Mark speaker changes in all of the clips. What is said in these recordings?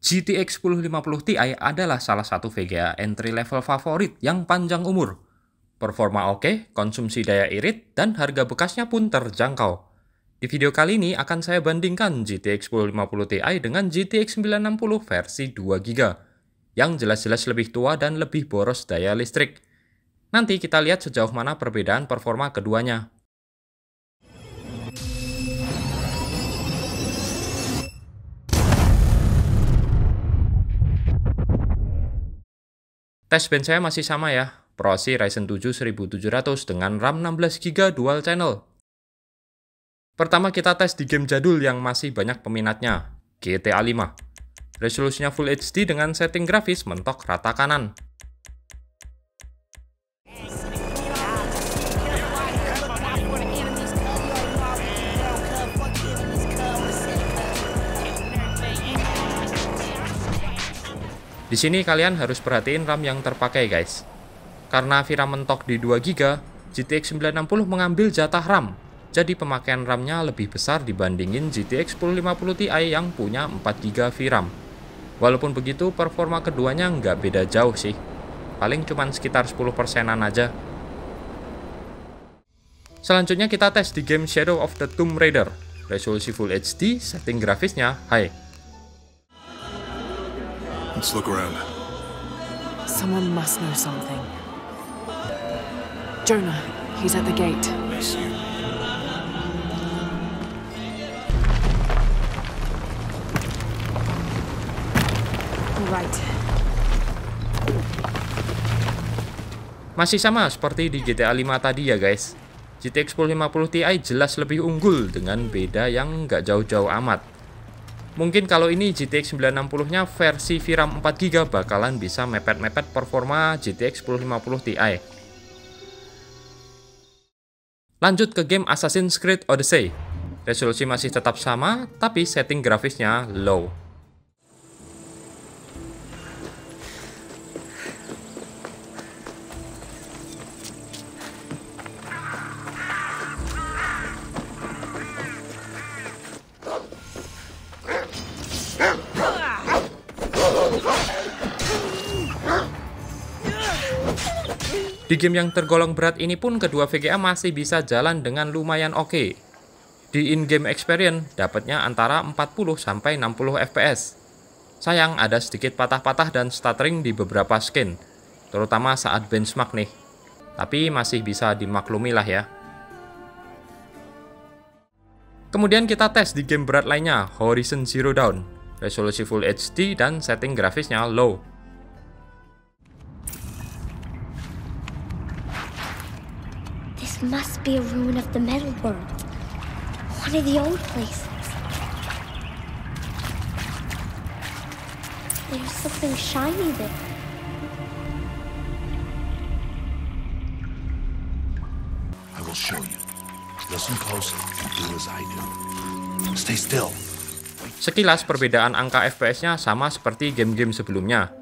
Speaker 1: GTX 1050 Ti adalah salah satu VGA entry level favorit yang panjang umur. Performa oke, konsumsi daya irit, dan harga bekasnya pun terjangkau. Di video kali ini akan saya bandingkan GTX 1050 Ti dengan GTX 960 versi 2GB, yang jelas-jelas lebih tua dan lebih boros daya listrik. Nanti kita lihat sejauh mana perbedaan performa keduanya. Tes bench saya masih sama ya, Proci Ryzen 7 1700 dengan RAM 16GB dual channel. Pertama kita tes di game jadul yang masih banyak peminatnya, GTA 5. Resolusinya Full HD dengan setting grafis mentok rata kanan. Di sini kalian harus perhatiin RAM yang terpakai guys. Karena VRAM mentok di 2GB, GTX 960 mengambil jatah RAM. Jadi pemakaian RAM-nya lebih besar dibandingin GTX 1050 Ti yang punya 4GB VRAM. Walaupun begitu, performa keduanya nggak beda jauh sih. Paling cuman sekitar 10%-an aja. Selanjutnya kita tes di game Shadow of the Tomb Raider. Resolusi Full HD, setting grafisnya high.
Speaker 2: Let's look around.
Speaker 3: Someone must know something. Jonah, he's at the gate.
Speaker 2: I see you.
Speaker 3: All right.
Speaker 1: Masih sama seperti di GTA 5 tadi ya guys. GTX 1050 Ti jelas lebih unggul dengan beda yang nggak jauh-jauh amat. Mungkin kalau ini GTX 960-nya versi VRAM 4GB bakalan bisa mepet-mepet performa GTX 1050 Ti. Lanjut ke game Assassin's Creed Odyssey. Resolusi masih tetap sama, tapi setting grafisnya low. Di game yang tergolong berat ini pun kedua VGA masih bisa jalan dengan lumayan oke. Di in-game experience dapatnya antara 40-60 fps. Sayang ada sedikit patah-patah dan stuttering di beberapa skin, terutama saat benchmark nih. Tapi masih bisa dimaklumi lah ya. Kemudian kita tes di game berat lainnya, Horizon Zero Dawn. Resolusi Full HD dan setting grafisnya low.
Speaker 4: This must be a ruin of the metal world. One of the old places. There's something shiny there.
Speaker 2: I will show you. Listen closely and do as I do. Stay still.
Speaker 1: Sekilas perbedaan angka FPS-nya sama seperti game-game sebelumnya.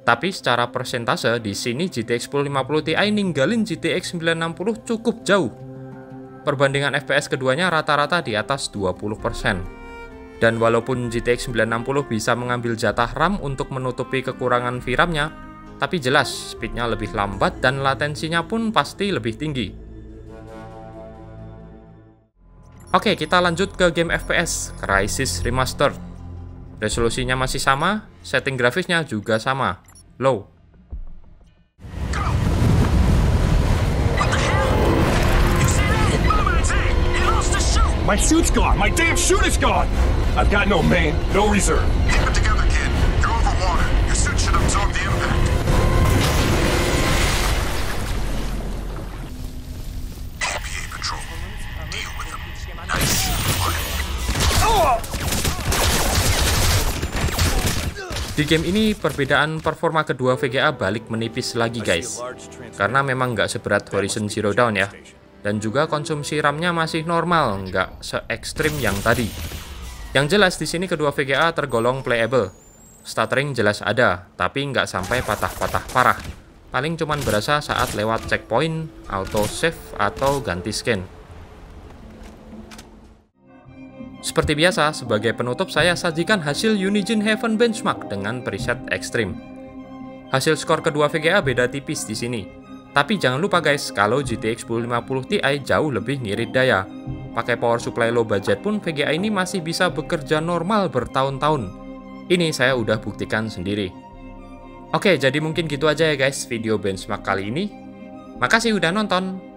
Speaker 1: Tapi secara persentase di sini GTX 1050 Ti ninggalin GTX 960 cukup jauh. Perbandingan FPS keduanya rata-rata di atas 20%. Dan walaupun GTX 960 bisa mengambil jatah RAM untuk menutupi kekurangan VRAM-nya, tapi jelas speed-nya lebih lambat dan latensinya pun pasti lebih tinggi. Oke, kita lanjut ke game FPS, Crysis Remastered. Resolusinya masih sama, setting grafisnya juga sama, low.
Speaker 5: My shoot's gone! My damn shoot is gone! I've got no main, no reserve.
Speaker 6: Keep it together, kid. You're over water. Your suit should absorb the impact. PA Patrol. Deal with them. Nice.
Speaker 1: Di game ini perbedaan performa kedua VGA balik menipis lagi guys. Karena memang nggak seberat Horizon Zero Dawn ya. Dan juga konsumsi RAM-nya masih normal, nggak se-ekstrim yang tadi. Yang jelas di sini kedua VGA tergolong playable. Stuttering jelas ada, tapi nggak sampai patah-patah parah. Paling cuman berasa saat lewat checkpoint, auto save, atau ganti skin. Seperti biasa, sebagai penutup saya sajikan hasil Unigine Heaven benchmark dengan preset ekstrim. Hasil skor kedua VGA beda tipis di sini. Tapi jangan lupa guys, kalau GTX 1050 Ti jauh lebih ngirit daya. Pakai power supply low budget pun VGA ini masih bisa bekerja normal bertahun-tahun. Ini saya udah buktikan sendiri. Oke, jadi mungkin gitu aja ya guys video benchmark kali ini. Makasih udah nonton.